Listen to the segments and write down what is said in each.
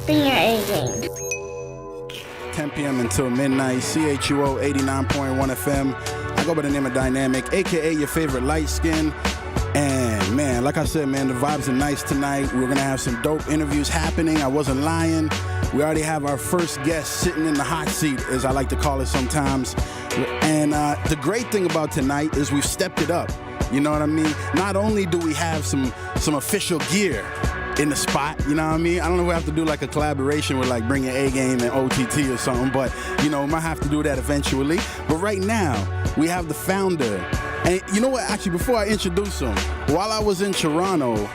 Bring your A game. 10 p.m. until midnight, CHUO 89.1 FM. I go by the name of Dynamic, a.k.a. your favorite light skin. And, man, like I said, man, the vibes are nice tonight. We're going to have some dope interviews happening. I wasn't lying. We already have our first guest sitting in the hot seat, as I like to call it sometimes. And the great thing about tonight is we've stepped it up. You know what I mean? Not only do we have some official gear in the spot, you know what I mean? I don't know if we have to do like a collaboration with like Bring Your A Game and OTT or something, but you know, we might have to do that eventually. But right now, we have the founder. And you know what, actually, before I introduce him, while I was in Toronto,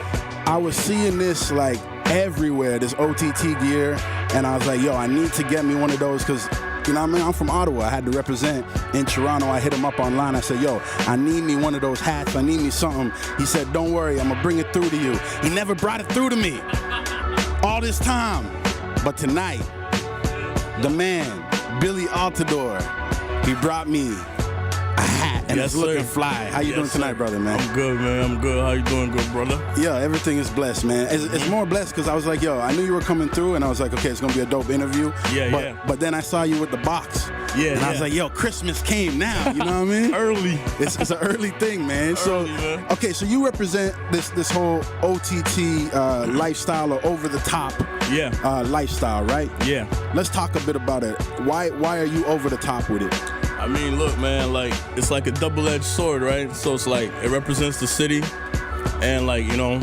I was seeing this like everywhere, this OTT gear, and I was like, yo, I need to get me one of those because, you know what I mean? I'm from Ottawa. I had to represent in Toronto. I hit him up online. I said, yo, I need me one of those hats. I need me something. He said, don't worry. I'm going to bring it through to you. He never brought it through to me all this time. But tonight, the man, Billy Altidor, he brought me a hat, and yes, it's looking sir. fly. How you doing tonight, brother, man? I'm good, man. I'm good. How you doing, good brother? Yeah, everything is blessed, man. It's more blessed because I was like, yo, I knew you were coming through, and I was like, okay, it's going to be a dope interview. But then I saw you with the box. Yeah, and I was like, yo, Christmas came now. You know what I mean? Early. It's an early thing, man. Early, man. Okay, so you represent this whole OTT lifestyle or over-the-top lifestyle, right? Yeah. Let's talk a bit about it. Why are you over the top with it? I mean, look, man, like, it's like a double-edged sword, right? So it's like, it represents the city and, like, you know,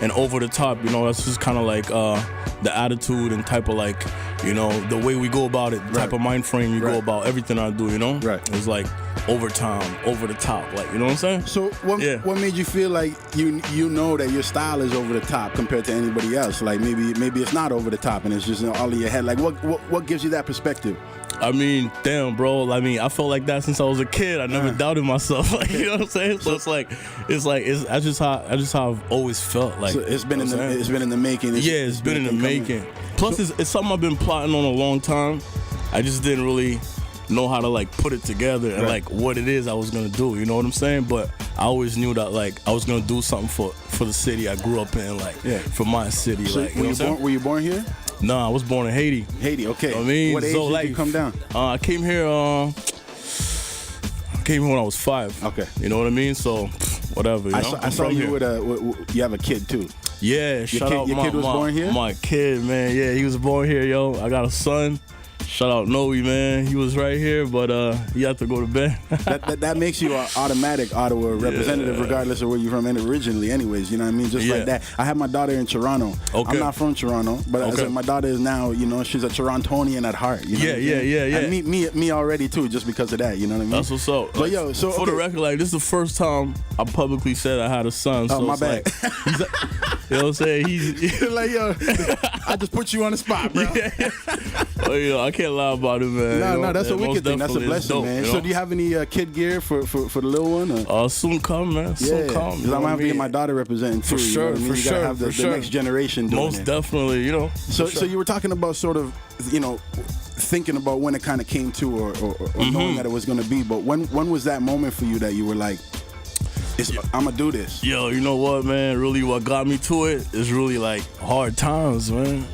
and over the top, you know, that's just kind of like the attitude and type of, like, you know, the way we go about it, the type of mind frame you go about everything I do, you know? Right. It's like overtime, over the top, like, you know what I'm saying? So what made you feel like you know that your style is over the top compared to anybody else? Like maybe it's not over the top and it's just all in your head. Like what gives you that perspective? I mean, damn, bro. I mean, I felt like that since I was a kid. I never doubted myself. Like, you know what I'm saying? So that's just how I've always felt. Like, so it's been in the making. It's been in the making. Plus, it's something I've been plotting on a long time. I just didn't really know how to like put it together and like what it is I was gonna do. You know what I'm saying? But I always knew that like I was gonna do something for the city I grew up in, like for my city. So like, were you born here? No, I was born in Haiti. Haiti, okay. You know what I mean? What age did you come down? I came here when I was 5. Okay. You know what I mean? So, whatever. You know? I saw you with you have a kid too. Yeah, your kid was born here? My kid, man. Yeah, he was born here, yo. I got a son. Shout out Noe, man. He was right here, but he had to go to bed. that makes you an automatic Ottawa representative, regardless of where you're from originally, anyways. You know what I mean? Just like that. I have my daughter in Toronto. Okay. I'm not from Toronto, but my daughter is now, you know, she's a Torontonian at heart. You know yeah. And me already, too, just because of that. You know what I mean? That's what's up. But, yo, so... For the record, like, this is the first time I publicly said I had a son. Oh, so my bad. Like, you know what I'm saying? He's like, yo, I just put you on the spot, bro. Oh, you know, I can't lie about it, man. No, that's a wicked thing. That's a blessing, dope, man. You know? So do you have any kid gear for the little one? Or? Soon come, man. Soon come. Because I'm going to have to get my daughter representing, too. For sure, you know what I mean? You gotta have the next generation doing Most definitely, you know. So you were talking about sort of, you know, thinking about when it kind of came to or knowing that it was going to be. But when was that moment for you that you were like, I'm going to do this? Yo, you know what, man? Really what got me to it is really like hard times, man.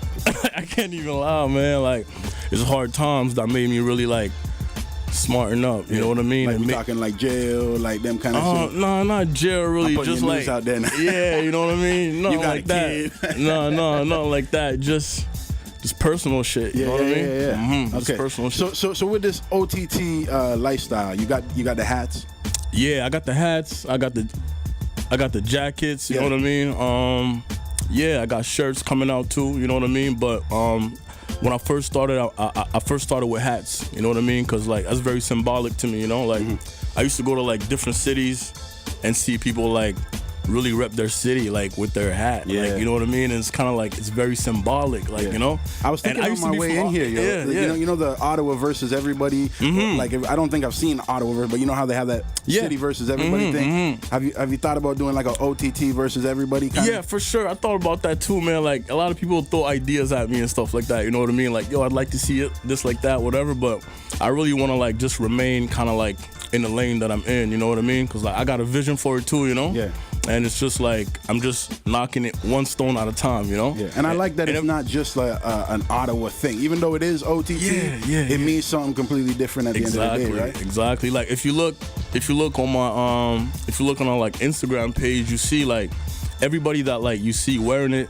I can't even lie, man. Like, it's hard times that made me really like smarten up. You know what I mean? Like we talking like jail, like them kind of shit. No, not jail, really. Just your like news out there now. Yeah, you know what I mean? No, you got like a kid. that. No, like that. Just personal shit. You know what I mean? Yeah. Mm-hmm. Just personal shit. So with this OTT lifestyle, you got the hats. Yeah, I got the hats. I got the jackets. You know what I mean? Yeah, I got shirts coming out too. You know what I mean? But when I first started, I first started with hats. You know what I mean? Because like that's very symbolic to me. You know, like I used to go to like different cities and see people like really rep their city like with their hat. Yeah. Like, you know what I mean? And it's kind of like it's very symbolic. Like you know. I was thinking on my way in here, yo. You know the Ottawa versus everybody. Like I don't think I've seen Ottawa, but you know how they have that city versus everybody thing. Have you thought about doing like an OTT versus everybody kind of? Yeah, for sure. I thought about that too, man. Like a lot of people throw ideas at me and stuff like that. You know what I mean? Like, yo, I'd like to see it this, like that, whatever. But I really want to like just remain kind of like in the lane that I'm in. You know what I mean? Because like I got a vision for it too. You know? Yeah. and it's just like I'm just knocking it one stone at a time, you know. Yeah, and I like that it's not just like an Ottawa thing, even though it is OTT. It means something completely different at the end of the day, right? Exactly. Like if you look on my if you look on our like Instagram page, you see like everybody that like you see wearing it.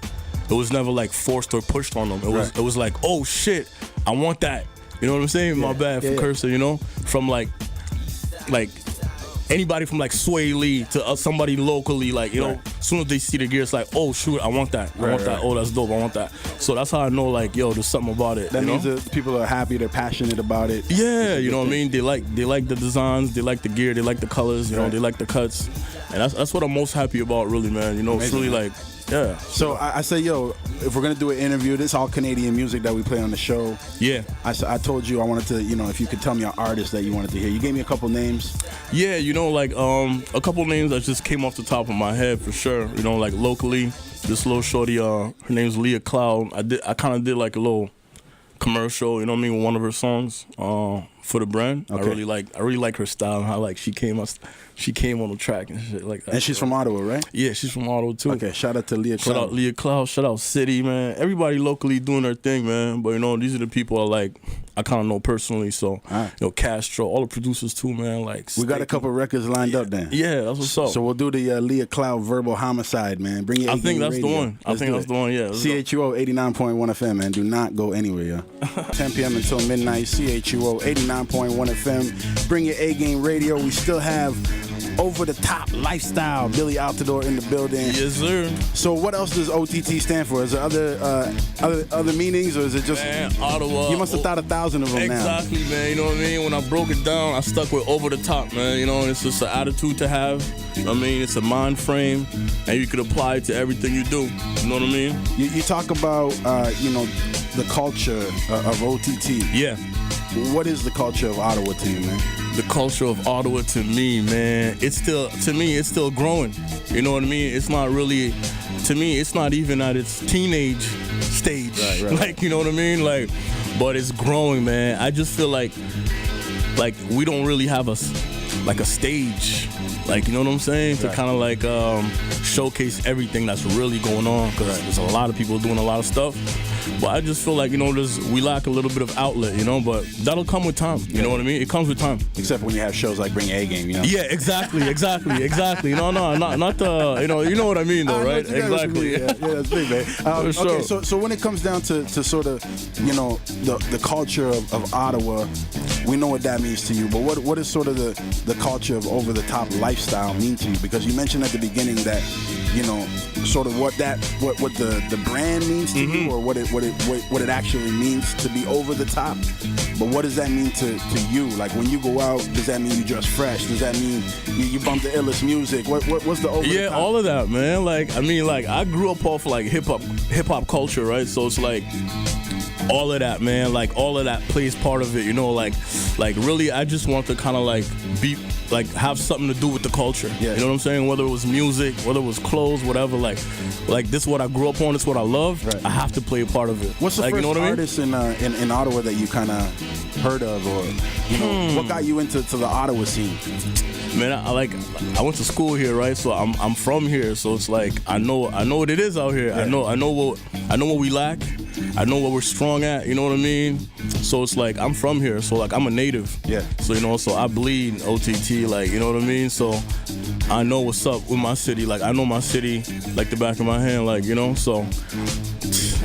It was never like forced or pushed on them. It was like, oh shit, I want that. You know what I'm saying? My bad for cursing. You know, from like anybody from like Sway Lee to somebody locally, like you know, as soon as they see the gear, it's like, oh shoot, I want that. I want that. Oh, that's dope. I want that. So that's how I know, like, yo, there's something about it. That means that people are happy. They're passionate about it. Yeah, you know what I mean. They like the designs. They like the gear. They like the colors. You know, they like the cuts, and that's what I'm most happy about, really, man. You know, it's really like. Yeah. So I say, yo, if we're gonna do an interview, this all Canadian music that we play on the show. Yeah. I told you I wanted to, you know, if you could tell me an artist that you wanted to hear. You gave me a couple names. Yeah, you know, like a couple names that just came off the top of my head for sure. You know, like locally, this little shorty, her name's Leah Cloud. I kind of did like a little commercial, you know what I mean, with one of her songs for the brand. Okay. I really like her style and how like she came on the track and shit like that. And she's from Ottawa, right? Yeah, she's from Ottawa too. Okay, shout out to Leah Cloud. Shout out Leah Cloud, shout out City, man. Everybody locally doing their thing, man. But you know, these are the people I kind of know personally. So you know, Castro, all the producers too, man. Like we got a couple records lined up then. Yeah, that's what's up. So we'll do the Leah Cloud Verbal Homicide, man. Bring your I think that's radio. the one. I think that's the one. Yeah. CHUO 89.1 FM, man. Do not go anywhere, yeah. 10 p.m. until midnight. CHUO 89.1 FM. Bring your A game radio. We still have Over the Top Lifestyle. Billy Altidor in the building. Yes, sir. So what else does OTT stand for? Is there other meanings, or is it just Ottawa? You must have thought 1,000 of them exactly, man. You know what I mean? When I broke it down, I stuck with Over the Top, man. You know, it's just an attitude to have. You know what I mean? It's a mind frame, and you could apply it to everything you do. You know what I mean? You talk about, you know, the culture of OTT. Yeah. What is the culture of Ottawa to you, man? The culture of Ottawa to me, man, it's still growing. You know what I mean? It's not really, to me, it's not even at its teenage stage. Right. Like, you know what I mean? Like, but it's growing, man. I just feel like we don't really have a stage. Like, you know what I'm saying? To kind of like showcase everything that's really going on, because there's a lot of people doing a lot of stuff. But I just feel like, you know, we lack a little bit of outlet, you know, but that'll come with time. You know what I mean? It comes with time. Except when you have shows like Bring A Game, you know? Yeah, exactly. No, not the, you know what I mean, though, right? Exactly. Yeah, that's big, man. Sure. Okay, so when it comes down to sort of, you know, the culture of Ottawa, we know what that means to you, but what is sort of the culture of Over the Top Lifestyle mean to you? Because you mentioned at the beginning that, you know, sort of what the brand means to you, or what it actually means to be over the top. But what does that mean to you? Like when you go out, does that mean you dress fresh? Does that mean you bump the illest music? What's the over the top? All of that, man. Like, I mean, like I grew up off like hip hop culture, right? So it's like all of that, man. Like all of that plays part of it, you know. Like really, I just want to kind of like be like have something to do with the culture. Yeah. You know what I'm saying? Whether it was music, whether it was clothes, whatever. Like this is what I grew up on. This is what I love. Right. I have to play a part of it. What's the like, first you know what artist in Ottawa that you kind of heard of, or you know, what got you into the Ottawa scene? Man, I went to school here, right? So I'm from here, so it's like I know what it is out here. Yeah. I know what we lack. I know what we're strong at. You know what I mean? So it's like I'm from here, so like I'm a native. Yeah. So you know, so I bleed OTT, like you know what I mean. So I know what's up with my city. Like I know my city like the back of my hand. Like you know, so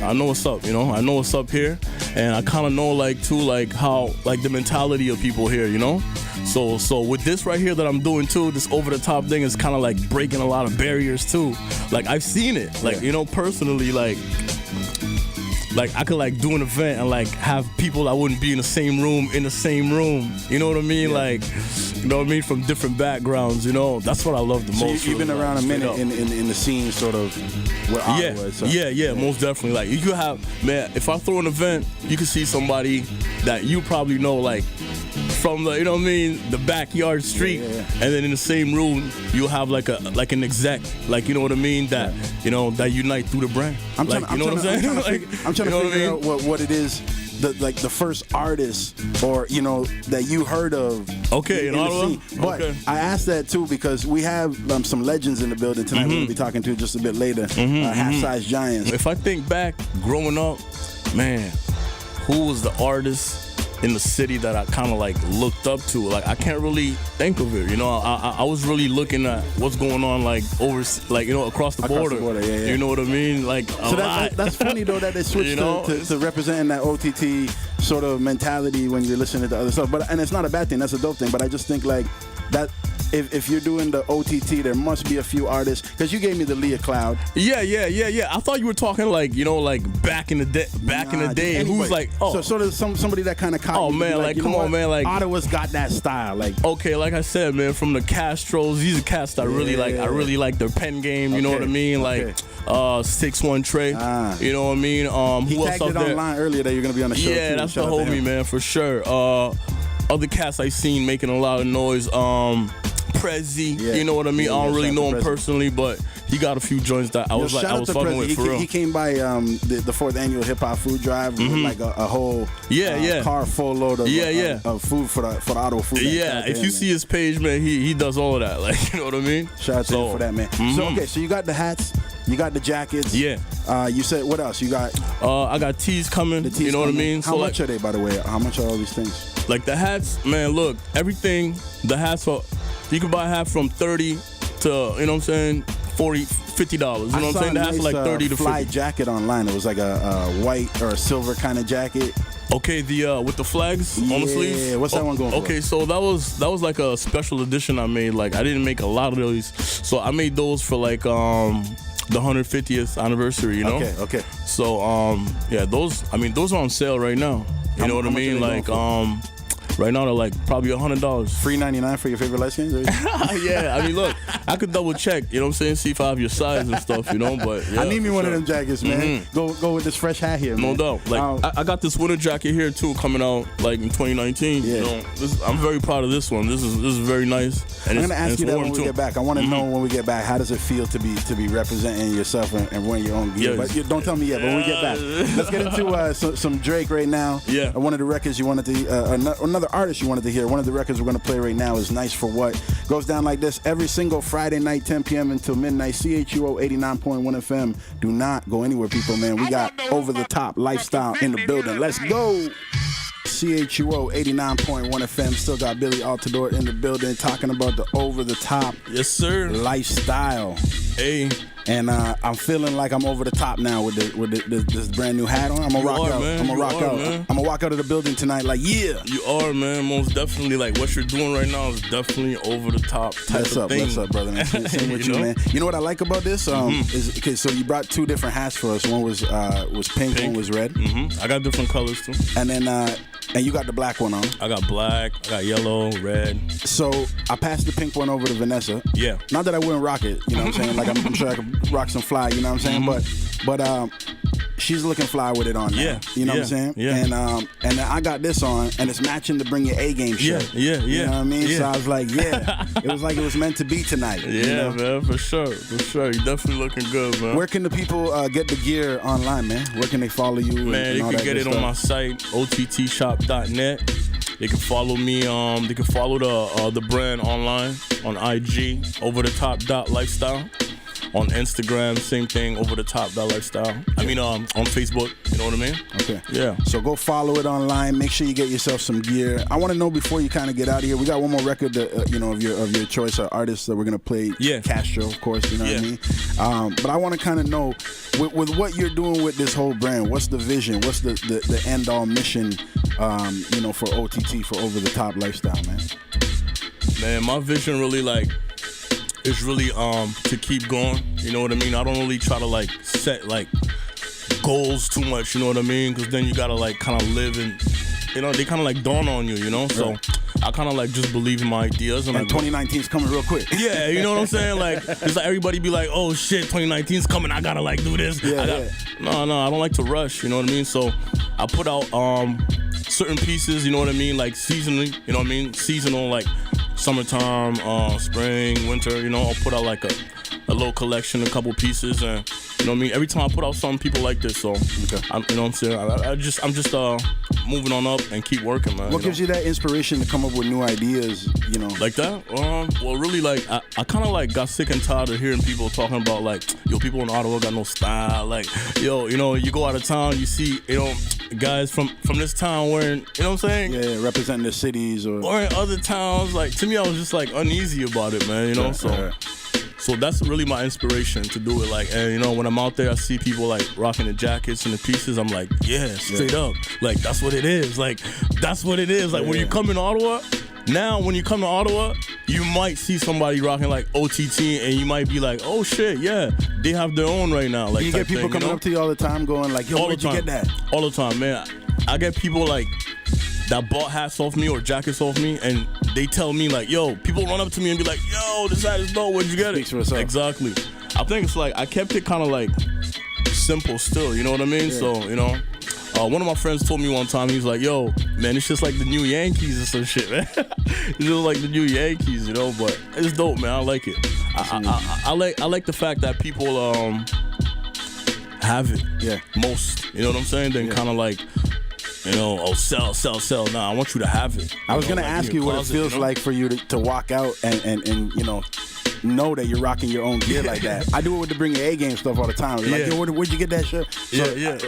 I know what's up. You know, I know what's up here, and I kind of know like too like how like the mentality of people here. You know. So with this right here that I'm doing too, this over the top thing is kind of like breaking a lot of barriers too. Like I've seen it, like you know, personally, like I could like do an event and like have people that wouldn't be in the same room. You know what I mean? Yeah. Like, you know what I mean? From different backgrounds, you know? That's what I love the most. So you've been around a minute in the scene sort of where Ottawa is. So. Yeah, most definitely. Like you could have, man, if I throw an event, you could see somebody that you probably know like from the, you know what I mean, the backyard street, and then in the same room you'll have like an exec, like you know what I mean, that you know that unite through the brand. I'm trying to figure out what it is the first artist or that you heard of. Okay, in Ottawa. Scene. But okay. I asked that too because we have some legends in the building tonight. We're gonna be talking to just a bit later. Half-size giants. If I think back, growing up, man, who was the artist in the city that I kind of like looked up to? Like I can't really think of it. I was really looking at what's going on like across the border. Yeah. You know what I mean? Like so that's funny though that they switched to representing that OTT sort of mentality when you're listening to other stuff. And it's not a bad thing. That's a dope thing. But I just think like that. If you're doing the OTT, there must be a few artists. Because you gave me the Leah Cloud. Yeah. I thought you were talking like back in the day. Who's like so sort of somebody that kind of caught. Oh man, like come on, man, like Ottawa's got that style. Like okay, like I said, man, from the Castros, these are cats that I really like. I really like their pen game. You know what I mean? Like 6'1" Trey. You know what I mean? He who tagged else it out there? online earlier that you're gonna be on the show. Yeah, too. that's Shout the out to homie, him. man, for sure. Other cats I seen making a lot of noise. Prezi, you know what I mean? I don't really know him personally, but he got a few joints that I was fucking with for real. He came by the 4th annual hip hop food drive with like a whole car full load of food for the Ottawa food. Yeah, if you see his page, man, he does all of that. Like, you know what I mean? Shout out to him for that, man. So okay, so you got the hats, you got the jackets. Yeah. You said what else? You got? I got tees coming. You know what I mean? How much are they, by the way? How much are all these things? Like the hats, man. Look, everything. The hats are. You can buy a hat from $30 to, you know what I'm saying, $40, $50. You know what I'm saying? The hats are like 30 to 50. Fly jacket online. It was like a white or a silver kind of jacket. Okay, the with the flags on the sleeves. Yeah, what's that one going for? Okay, so that was like a special edition I made. Like I didn't make a lot of those, so I made those for like the 150th anniversary. You know? Okay. So those are on sale right now. You know what I mean? Like right now they're like probably $100. $3.99 for your favorite light skins? Yeah, I mean look, I could double check, you know what I'm saying, see if I have your size and stuff, you know, but yeah, I need me one of them jackets, man. Go with this fresh hat here, man. No doubt. Like I got this winter jacket here too coming out like in 2019. Yeah. You know, I'm very proud of this one. This is very nice. And I'm gonna ask you that when we get back. I want to know when we get back, how does it feel to be representing yourself and wearing your own gear? But don't tell me yet. But when we get back, let's get into some Drake right now. Yeah. One of the records you wanted to, another artist you wanted to hear. One of the records we're gonna play right now is Nice for What. Goes down like this every single Friday night, 10 p.m. until midnight. CHUO 89.1 FM. Do not go anywhere, people, man. We got over the top lifestyle in the building. Let's go. CHUO 89.1 FM. Still got Billy Altidor in the building talking about the over the top lifestyle. Hey. And I'm feeling like I'm over the top now with this brand new hat on. I'm gonna rock out. I'm gonna walk out of the building tonight like, yeah. You are, man. Most definitely. Like what you're doing right now is definitely over the top type of thing. What's up, brother? Man. Same with you, man. You know what I like about this? Is okay. So you brought two different hats for us. One was pink. One was red. I got different colors too. And then and you got the black one on. I got black. I got yellow, red. So I passed the pink one over to Vanessa. Yeah. Not that I wouldn't rock it. You know what I'm saying? Like I'm sure I could rock some fly. You know what I'm saying? But she's looking fly with it on now. Yeah. You know what I'm saying? Yeah. And I got this on, and it's matching the Bring Your A Game shirt. Yeah. You know what I mean? Yeah. So I was like, it was like it was meant to be tonight. Yeah, you know? man, for sure. You're definitely looking good, man. Where can the people get the gear online, man? Where can they follow you? Man, they can get it on my site, ottshop.net. They can follow me. They can follow the brand online on IG, over the top lifestyle. On Instagram, same thing, over the top lifestyle. I mean, on Facebook, you know what I mean? Okay. Yeah. So go follow it online. Make sure you get yourself some gear. I want to know before you kind of get out of here. We got one more record, of your choice of artists that we're gonna play. Yeah. Castro, of course. You know what I mean? But I want to kind of know with what you're doing with this whole brand. What's the vision? What's the end all mission? For OTT, for over the top lifestyle, man. Man, my vision really is really to keep going. You know what I mean? I don't really try to set goals too much. You know what I mean? Because then you gotta kind of live and they kind of dawn on you. You know, so. Right. I kind of just believe in my ideas. And 2019 is coming real quick. Yeah, you know what I'm saying? It's like everybody be like, oh shit, 2019 is coming. I gotta do this. No, I don't like to rush. You know what I mean? So I put out certain pieces. You know what I mean? Seasonally. You know what I mean? Seasonal, summertime, spring, winter. You know, I'll put out a little collection, a couple pieces, and you know what I mean. Every time I put out something, people like this. So you know what I'm saying. I'm just moving on up and keep working, man. What gives you that inspiration to come up with new ideas? You know, like that. Well, really, like I kind of like got sick and tired of hearing people talking about like, yo, people in Ottawa got no style. Like, yo, you know, you go out of town, you see, you know, guys from this town wearing, you know what I'm saying? Yeah, representing their cities or in other towns. Like, to me, I was just like uneasy about it, man. You know, so that's really my inspiration to do it. Like, and you know, when I'm out there, I see people like rocking the jackets and the pieces. I'm like, yeah, straight up. Like, that's what it is. Like, that's what it is. Like, when you come in Ottawa, now when you come to Ottawa, you might see somebody rocking like OTT, and you might be like, oh shit, yeah, they have their own right now. Like, you get people coming up to you all the time, going like, yo, where'd you get that? All the time, man. I get people like that bought hats off me or jackets off me, and they tell me like, yo, people run up to me and be like, yo, this hat is dope, where'd you get it? Speaks for itself. Exactly. I think it's like I kept it kind of like simple still, you know what I mean? So, you know, one of my friends told me one time, he's like, yo, man, it's just like the new Yankees or some shit, man. It's just like the new Yankees, you know, but it's dope, man. I like it. I like the fact that people have it. Yeah. Most, you know what I'm saying? Then kind of like, you know, oh, sell. Nah, I want you to have it. I was going to ask you what it feels like for you to walk out and you know that you're rocking your own gear like that. I do it with the Bring Your A Game stuff all the time. Like, yo, where'd you get that shirt? So,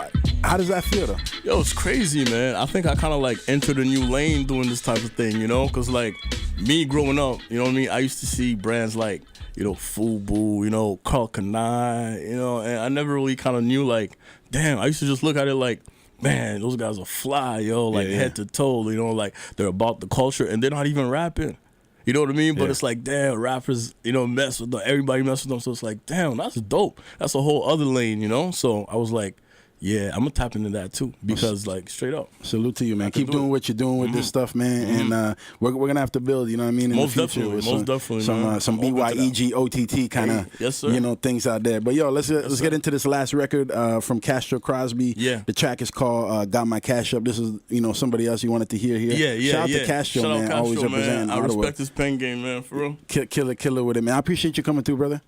how does that feel, though? Yo, it's crazy, man. I think I kind of like entered a new lane doing this type of thing, you know? Because like me growing up, you know what I mean? I used to see brands like, you know, Fubu, you know, Carl Kanai, you know, and I never really kind of knew like, damn, I used to just look at it like, man, those guys are fly, yo, like head to toe, you know, like they're about the culture and they're not even rapping. You know what I mean? But it's like, damn, rappers, you know, mess with them. Everybody mess with them. So it's like, damn, that's dope. That's a whole other lane, you know? So I was like, yeah, I'm going to tap into that too. Because, like, straight up. Salute to you, man. Keep doing what you're doing with this stuff, man. And we're going to have to build, you know what I mean, in the future. Most definitely, some BYEG, OTT kind of, you know, things out there. But, yo, let's get into this last record from Castro Crosby. Yeah. The track is called Got My Cash Up. This is, you know, somebody else you wanted to hear here. Yeah. Shout out to Castro, man. Castro, always representing I respect his pen game, man, for real. Killer with it, man. I appreciate you coming through, brother.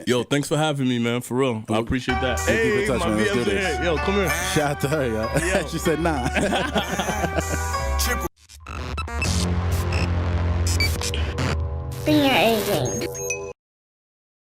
Yo, thanks for having me, man, for real. I appreciate that. Hey, keep in touch, man. Let's do this. Here. Yo, come here. Shout out to her, yo. She said nah. Bring Your